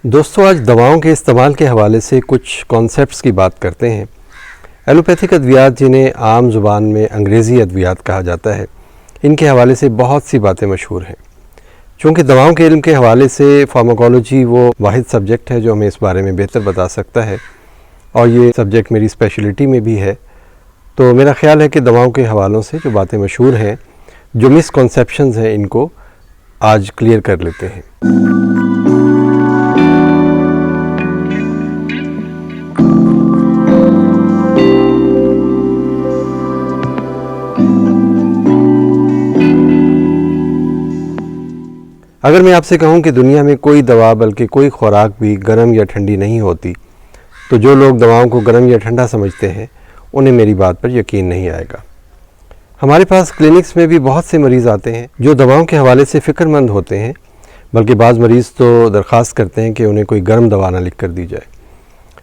دوستو آج دواؤں کے استعمال کے حوالے سے کچھ کانسیپٹس کی بات کرتے ہیں۔ ایلوپیتھک ادویات جنہیں عام زبان میں انگریزی ادویات کہا جاتا ہے، ان کے حوالے سے بہت سی باتیں مشہور ہیں۔ چونکہ دواؤں کے علم کے حوالے سے فارماکولوجی وہ واحد سبجیکٹ ہے جو ہمیں اس بارے میں بہتر بتا سکتا ہے، اور یہ سبجیکٹ میری اسپیشلٹی میں بھی ہے، تو میرا خیال ہے کہ دواؤں کے حوالوں سے جو باتیں مشہور ہیں، جو مس کنسیپشنز ہیں، ان کو آج کلیئر کر لیتے ہیں۔ اگر میں آپ سے کہوں کہ دنیا میں کوئی دوا بلکہ کوئی خوراک بھی گرم یا ٹھنڈی نہیں ہوتی، تو جو لوگ دواؤں کو گرم یا ٹھنڈا سمجھتے ہیں انہیں میری بات پر یقین نہیں آئے گا۔ ہمارے پاس کلینکس میں بھی بہت سے مریض آتے ہیں جو دواؤں کے حوالے سے فکر مند ہوتے ہیں، بلکہ بعض مریض تو درخواست کرتے ہیں کہ انہیں کوئی گرم دوا نہ لکھ کر دی جائے۔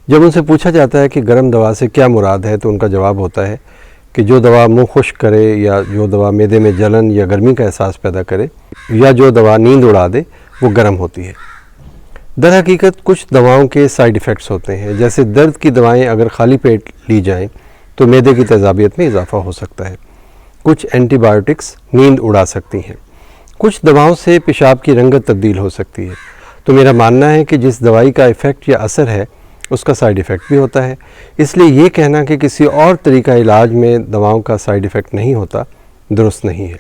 جب ان سے پوچھا جاتا ہے کہ گرم دوا سے کیا مراد ہے، تو ان کا جواب ہوتا ہے کہ جو دوا منہ خشک کرے، یا جو دوا معدے میں جلن یا گرمی کا احساس پیدا کرے، یا جو دوا نیند اڑا دے، وہ گرم ہوتی ہے۔ در حقیقت کچھ دواؤں کے سائیڈ ایفیکٹس ہوتے ہیں، جیسے درد کی دوائیں اگر خالی پیٹ لی جائیں تو معدے کی تیزابیت میں اضافہ ہو سکتا ہے۔ کچھ اینٹی بایوٹکس نیند اڑا سکتی ہیں۔ کچھ دواؤں سے پیشاب کی رنگت تبدیل ہو سکتی ہے۔ تو میرا ماننا ہے کہ جس دوائی کا ایفیکٹ یا اثر ہے، اس کا سائیڈ ایفیکٹ بھی ہوتا ہے۔ اس لیے یہ کہنا کہ کسی اور طریقہ علاج میں دواؤں کا سائیڈ ایفیکٹ نہیں ہوتا، درست نہیں ہے۔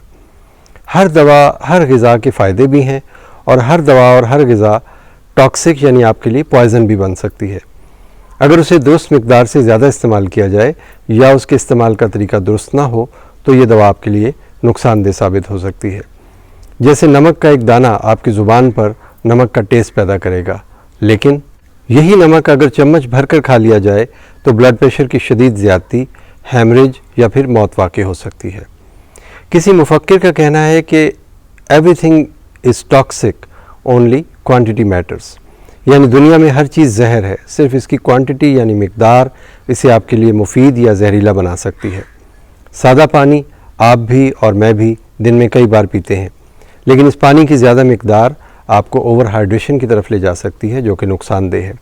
ہر دوا، ہر غذا کے فائدے بھی ہیں، اور ہر دوا اور ہر غذا ٹاکسک یعنی آپ کے لیے پوائزن بھی بن سکتی ہے۔ اگر اسے درست مقدار سے زیادہ استعمال کیا جائے، یا اس کے استعمال کا طریقہ درست نہ ہو، تو یہ دوا آپ کے لیے نقصان دہ ثابت ہو سکتی ہے۔ جیسے نمک کا ایک دانہ آپ کی زبان پر نمک کا ٹیسٹ پیدا کرے گا، لیکن یہی نمک اگر چمچ بھر کر کھا لیا جائے تو بلڈ پریشر کی شدید زیادتی، ہیمریج یا پھر موت واقع ہو سکتی ہے۔ کسی مفکر کا کہنا ہے کہ everything is toxic, only quantity matters, یعنی دنیا میں ہر چیز زہر ہے، صرف اس کی کوانٹٹی یعنی مقدار اسے آپ کے لیے مفید یا زہریلا بنا سکتی ہے۔ سادہ پانی آپ بھی اور میں بھی دن میں کئی بار پیتے ہیں، لیکن اس پانی کی زیادہ مقدار آپ کو اوور ہائیڈریشن کی طرف لے جا سکتی ہے، جو کہ نقصان دہ ہے۔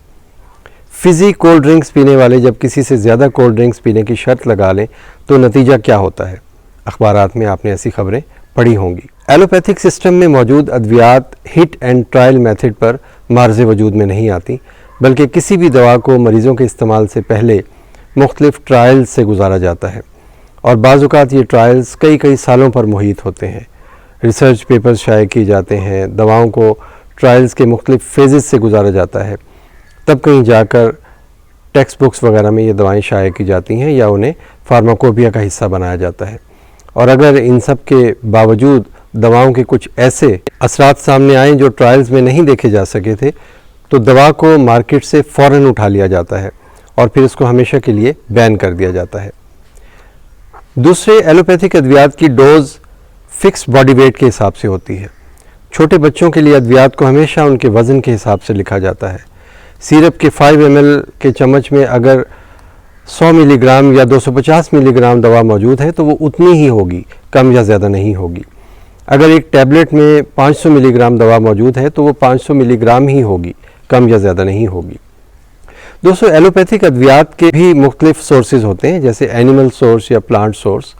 فزی کولڈ ڈرنکس پینے والے جب کسی سے زیادہ کولڈ ڈرنکس پینے کی شرط لگا لیں تو نتیجہ کیا ہوتا ہے؟ اخبارات میں آپ نے ایسی خبریں پڑھی ہوں گی۔ ایلوپیتھک سسٹم میں موجود ادویات ہٹ اینڈ ٹرائل میتھڈ پر معرض وجود میں نہیں آتی، بلکہ کسی بھی دوا کو مریضوں کے استعمال سے پہلے مختلف ٹرائلز سے گزارا جاتا ہے، اور بعض اوقات یہ ٹرائلز کئی سالوں پر محیط ہوتے ہیں۔ ریسرچ پیپرز شائع کیے جاتے ہیں، دواؤں کو ٹرائلز کے مختلف فیزز سے گزارا جاتا ہے، تب کہیں جا کر ٹیکسٹ بکس وغیرہ میں یہ دوائیں شائع کی جاتی ہیں، یا انہیں فارماکوپیا کا حصہ بنایا جاتا ہے۔ اور اگر ان سب کے باوجود دواؤں کے کچھ ایسے اثرات سامنے آئیں جو ٹرائلز میں نہیں دیکھے جا سکے تھے، تو دوا کو مارکیٹ سے فوراً اٹھا لیا جاتا ہے، اور پھر اس کو ہمیشہ کے لیے بین کر دیا جاتا ہے۔ دوسرے، ایلوپیتھک ادویات کی ڈوز فکس باڈی ویٹ کے حساب سے ہوتی ہے۔ چھوٹے بچوں کے لیے ادویات کو ہمیشہ ان کے وزن کے حساب سے لکھا جاتا ہے۔ سیرپ کے 5 ml کے چمچ میں اگر 100 ملی گرام یا 250 ملی گرام دوا موجود ہے تو وہ اتنی ہی ہوگی، کم یا زیادہ نہیں ہوگی۔ اگر ایک ٹیبلٹ میں 500 ملی گرام دوا موجود ہے تو وہ 500 ملی گرام ہی ہوگی، کم یا زیادہ نہیں ہوگی۔ دوستو، ایلوپیتھک ادویات کے بھی مختلف سورسز ہوتے ہیں، جیسے اینیمل سورس یا پلانٹ سورس۔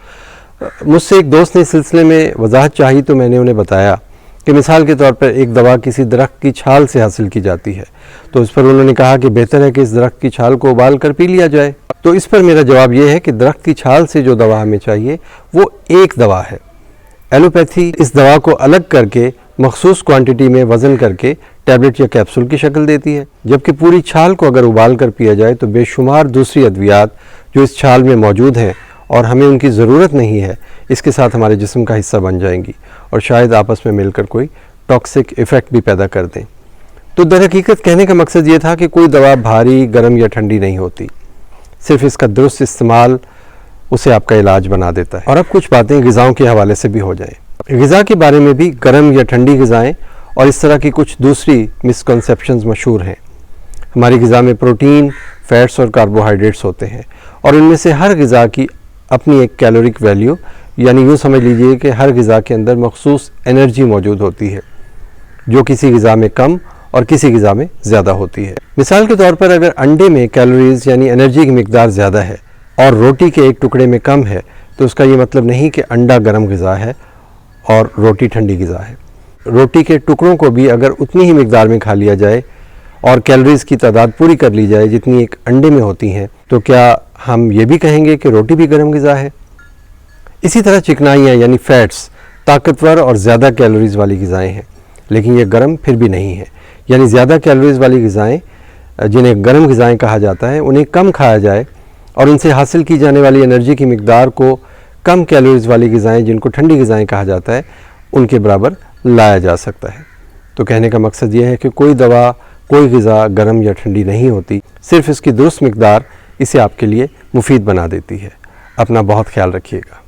مجھ سے ایک دوست نے اس سلسلے میں وضاحت چاہی تو میں نے انہیں بتایا کہ مثال کے طور پر ایک دوا کسی درخت کی چھال سے حاصل کی جاتی ہے، تو اس پر انہوں نے کہا کہ بہتر ہے کہ اس درخت کی چھال کو ابال کر پی لیا جائے۔ تو اس پر میرا جواب یہ ہے کہ درخت کی چھال سے جو دوا ہمیں چاہیے وہ ایک دوا ہے۔ ایلوپیتھی اس دوا کو الگ کر کے مخصوص کوانٹٹی میں وزن کر کے ٹیبلٹ یا کیپسول کی شکل دیتی ہے، جبکہ پوری چھال کو اگر ابال کر پیا جائے تو بے شمار دوسری ادویات جو اس چھال میں موجود ہیں اور ہمیں ان کی ضرورت نہیں ہے، اس کے ساتھ ہمارے جسم کا حصہ بن جائیں گی، اور شاید آپس میں مل کر کوئی ٹاکسک ایفیکٹ بھی پیدا کر دیں۔ تو در حقیقت کہنے کا مقصد یہ تھا کہ کوئی دوا بھاری، گرم یا ٹھنڈی نہیں ہوتی، صرف اس کا درست استعمال اسے آپ کا علاج بنا دیتا ہے۔ اور اب کچھ باتیں غذاؤں کے حوالے سے بھی ہو جائیں۔ غذا کے بارے میں بھی گرم یا ٹھنڈی غذائیں اور اس طرح کی کچھ دوسری مسکنسیپشنز مشہور ہیں۔ ہماری غذا میں پروٹین، فیٹس اور کاربوہائیڈریٹس ہوتے ہیں، اور ان میں سے ہر غذا کی اپنی ایک کیلورک ویلیو، یعنی یوں سمجھ لیجئے کہ ہر غذا کے اندر مخصوص انرجی موجود ہوتی ہے، جو کسی غذا میں کم اور کسی غذا میں زیادہ ہوتی ہے۔ مثال کے طور پر اگر انڈے میں کیلوریز یعنی انرجی کی مقدار زیادہ ہے اور روٹی کے ایک ٹکڑے میں کم ہے تو اس کا یہ مطلب نہیں کہ انڈا گرم غذا ہے اور روٹی ٹھنڈی غذا ہے۔ روٹی کے ٹکڑوں کو بھی اگر اتنی ہی مقدار میں کھا لیا جائے اور کیلوریز کی تعداد پوری کر لی جائے جتنی ایک انڈے میں ہوتی ہیں تو کیا ہم یہ بھی کہیں گے کہ روٹی بھی گرم غذا ہے؟ اسی طرح چکنائیاں یعنی فیٹس طاقتور اور زیادہ کیلوریز والی غذائیں ہیں، لیکن یہ گرم پھر بھی نہیں ہیں۔ یعنی زیادہ کیلوریز والی غذائیں جنہیں گرم غذائیں کہا جاتا ہے انہیں کم کھایا جائے اور ان سے حاصل کی جانے والی انرجی کی مقدار کو کم کیلوریز والی غذائیں جن کو ٹھنڈی غذائیں کہا جاتا ہے ان کے برابر لایا جا سکتا ہے۔ تو کہنے کا مقصد یہ ہے کہ کوئی دوا کوئی غذا گرم یا ٹھنڈی نہیں ہوتی، صرف اس کی درست مقدار اسے آپ کے لیے مفید بنا دیتی ہے۔ اپنا بہت خیال رکھیے گا۔